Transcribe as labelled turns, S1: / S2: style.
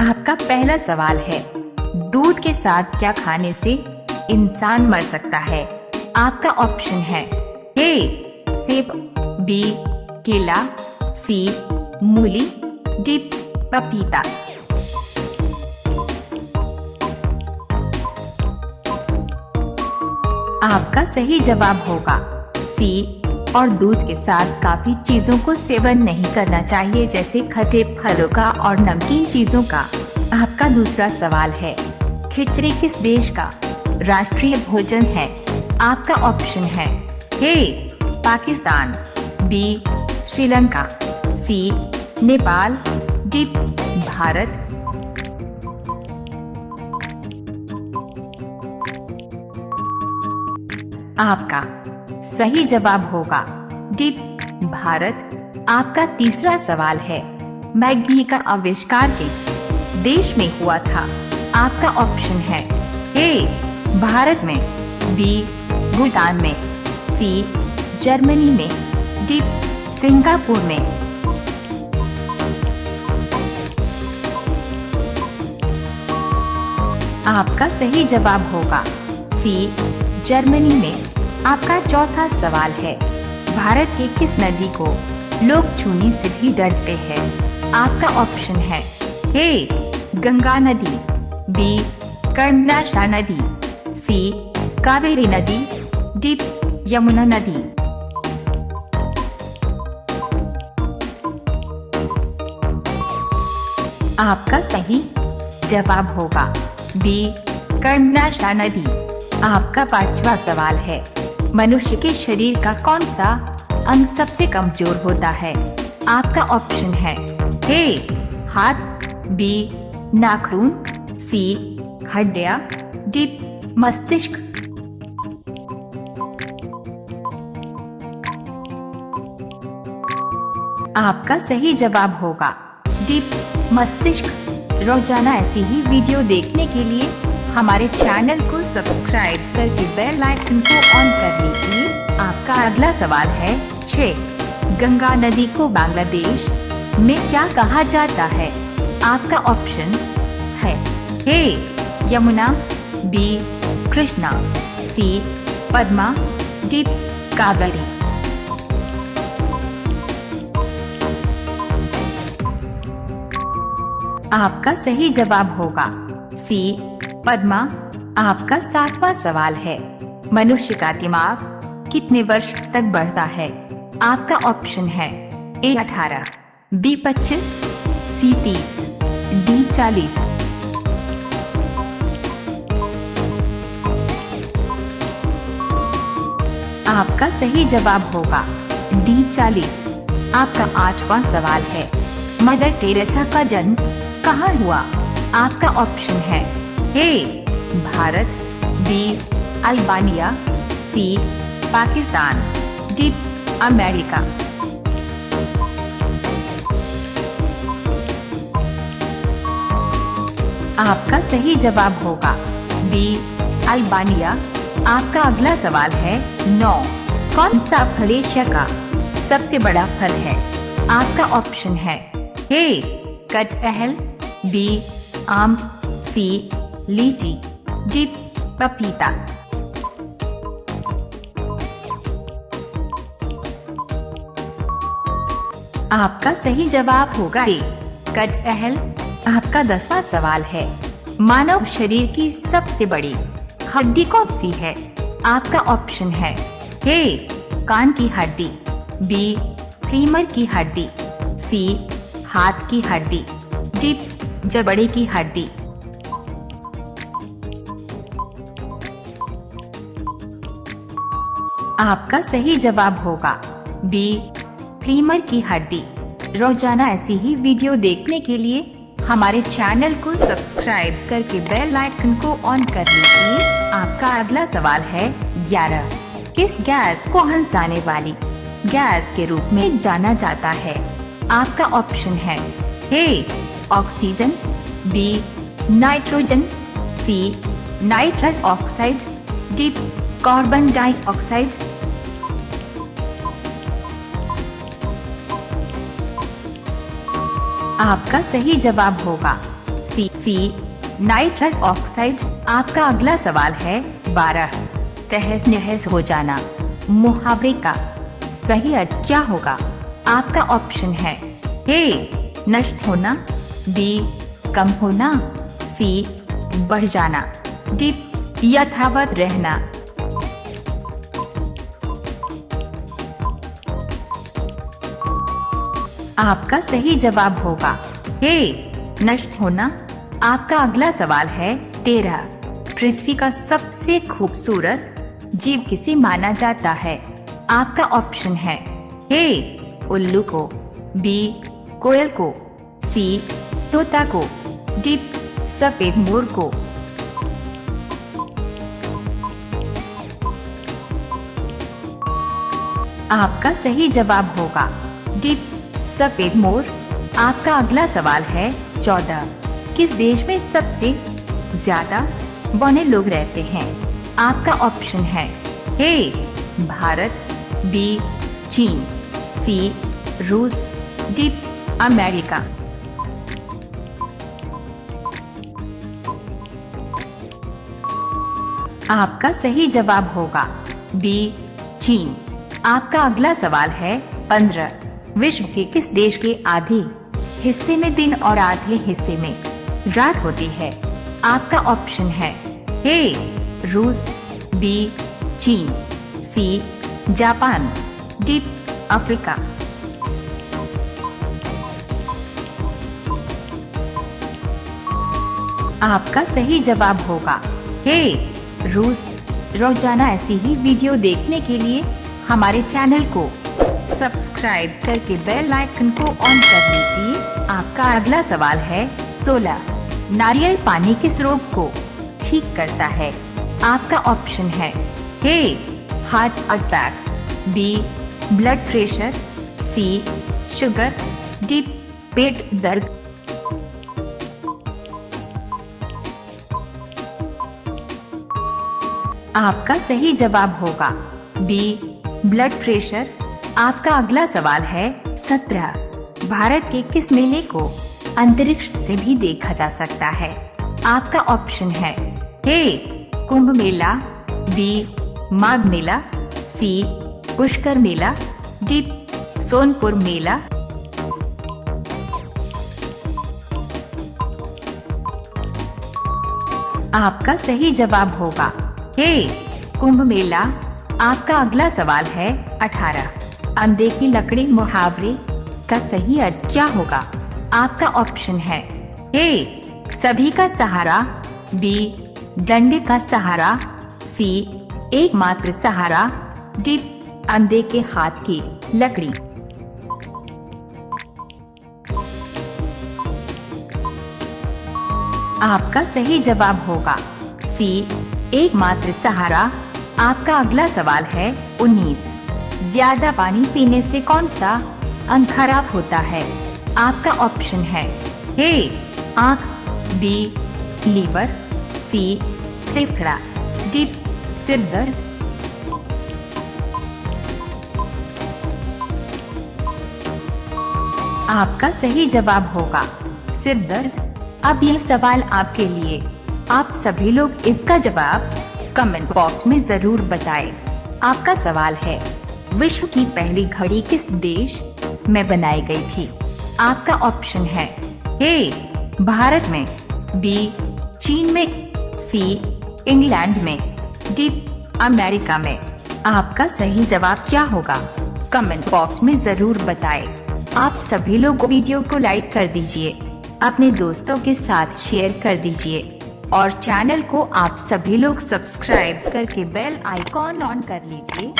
S1: आपका पहला सवाल है, दूध के साथ क्या खाने से इंसान मर सकता है? आपका ऑप्शन है ए सेब, बी केला, सी मूली, डी पपीता। आपका सही जवाब होगा सी। और दूध के साथ काफी चीजों को सेवन नहीं करना चाहिए, जैसे खट्टे फलों का और नमकीन चीजों का। आपका दूसरा सवाल है, खिचड़ी किस देश का राष्ट्रीय भोजन है? आपका ऑप्शन है ए पाकिस्तान, बी श्रीलंका, सी नेपाल, डी भारत। आपका सही जवाब होगा डी भारत। आपका तीसरा सवाल है, मैगी का आविष्कार किस देश में हुआ था? आपका ऑप्शन है ए भारत में, बी भूटान में, सी जर्मनी में, डी सिंगापुर में। आपका सही जवाब होगा सी जर्मनी में। आपका चौथा सवाल है, भारत की किस नदी को लोग छूने से भी डरते हैं? आपका ऑप्शन है ए गंगा नदी, बी कर्मनाशा नदी, सी कावेरी नदी, डी यमुना नदी। आपका सही जवाब होगा बी कर्मनाशा नदी। आपका पांचवा सवाल है, मनुष्य के शरीर का कौन सा अंग सबसे कमजोर होता है? आपका ऑप्शन है ए हाथ, बी नाखून, सी हड्डियां, डी मस्तिष्क। आपका सही जवाब होगा डी मस्तिष्क। रोजाना ऐसी ही वीडियो देखने के लिए हमारे चैनल को सब्सक्राइब करके बेल आइकन को ऑन कर लीजिए। आपका अगला सवाल है 6, गंगा नदी को बांग्लादेश में क्या कहा जाता है? आपका ऑप्शन है ए यमुना, बी कृष्णा, सी पद्मा, डी कावेरी। आपका सही जवाब होगा सी पद्मा। आपका सातवां सवाल है, मनुष्य का दिमाग कितने वर्ष तक बढ़ता है? आपका ऑप्शन है ए 18, बी 25, सी 30, डी 40। आपका सही जवाब होगा डी 40। आपका आठवां सवाल है, मदर टेरेसा का जन्म कहाँ हुआ? आपका ऑप्शन है ए भारत, बी अल्बानिया, सी पाकिस्तान, डी अमेरिका। आपका सही जवाब होगा बी अल्बानिया। आपका अगला सवाल है 9, कौन सा फल एशिया का सबसे बड़ा फल है? आपका ऑप्शन है ए कटहल, बी आम, सी लीची, डी पपीता। आपका सही जवाब होगा ए कटहल। आपका 10वां सवाल है, मानव शरीर की सबसे बड़ी हड्डी कौन सी है? आपका ऑप्शन है ए कान की हड्डी, बी फीमर की हड्डी, सी हाथ की हड्डी, डी जबड़े की हड्डी। आपका सही जवाब होगा बी फीमर की हड्डी। रोजाना ऐसी ही वीडियो देखने के लिए हमारे चैनल को सब्सक्राइब करके बेल आइकन को ऑन कर लीजिए। आपका अगला सवाल है 11, किस गैस को हंसाने वाली गैस के रूप में जाना जाता है? आपका ऑप्शन है A oxygen, B nitrogen, C nitrous oxide, D carbon dioxide. आपका सही जवाब होगा सी नाइट्रस ऑक्साइड। आपका अगला सवाल है 12, तहस नहस हो जाना मुहावरे का सही अर्थ क्या होगा? आपका ऑप्शन है ए नष्ट होना, बी कम होना, सी बढ़ जाना, डी यथावत रहना। आपका सही जवाब होगा ए नष्ट होना। आपका अगला सवाल है 13, पृथ्वी का सबसे खूबसूरत जीव किसे माना जाता है? आपका ऑप्शन है ए उल्लू को, बी कोयल को, सी तोता को, डी सफेद मोर को। आपका सही जवाब होगा डी सफेद मोर। आपका अगला सवाल है 14, किस देश में सबसे ज्यादा बौने लोग रहते हैं? आपका ऑप्शन है ए भारत, बी चीन, सी रूस, डी अमेरिका। आपका सही जवाब होगा बी चीन। आपका अगला सवाल है 15, विश्व के किस देश के आधे हिस्से में दिन और आधे हिस्से में रात होती है? आपका ऑप्शन है ए रूस, बी चीन, सी जापान, डी अफ्रीका। आपका सही जवाब होगा ए रूस। रोजाना ऐसी ही वीडियो देखने के लिए हमारे चैनल को सब्सक्राइब करके बेल आइकन को ऑन कर लीजिए। आपका अगला सवाल है 16, नारियल पानी किस रोग को ठीक करता है? आपका ऑप्शन है A heart attack, B blood pressure, C sugar, D पेट दर्द। आपका सही जवाब होगा बी ब्लड प्रेशर। आपका अगला सवाल है 17, भारत के किस मेले को अंतरिक्ष से भी देखा जा सकता है? आपका ऑप्शन है ए कुंभ मेला, बी माघ मेला, सी पुष्कर मेला, डी सोनपुर मेला। आपका सही जवाब होगा ए कुंभ मेला। आपका अगला सवाल है 18, अंधे की लकड़ी मुहावरे का सही अर्थ क्या होगा? आपका ऑप्शन है ए सभी का सहारा, बी डंडे का सहारा, सी एकमात्र सहारा, डी अंधे के हाथ की लकड़ी। आपका सही जवाब होगा सी एकमात्र सहारा। आपका अगला सवाल है 19, ज्यादा पानी पीने से कौन सा अंग खराब होता है? आपका ऑप्शन है ए आँख, बी लीवर, सी फेफड़ा, डी सिर दर्द। आपका सही जवाब होगा सिर दर्द। अब यह सवाल आपके लिए, आप सभी लोग इसका जवाब कमेंट बॉक्स में जरूर बताएं। आपका सवाल है, विश्व की पहली घड़ी किस देश में बनाई गई थी? आपका ऑप्शन है ए भारत में, बी चीन में, सी इंग्लैंड में, डी अमेरिका में। आपका सही जवाब क्या होगा? कमेंट बॉक्स में जरूर बताएं। आप सभी लोग वीडियो को लाइक कर दीजिए, अपने दोस्तों के साथ शेयर कर दीजिए और चैनल को आप सभी लोग सब्सक्राइब करके बेल आइकॉन ऑन कर लीजिए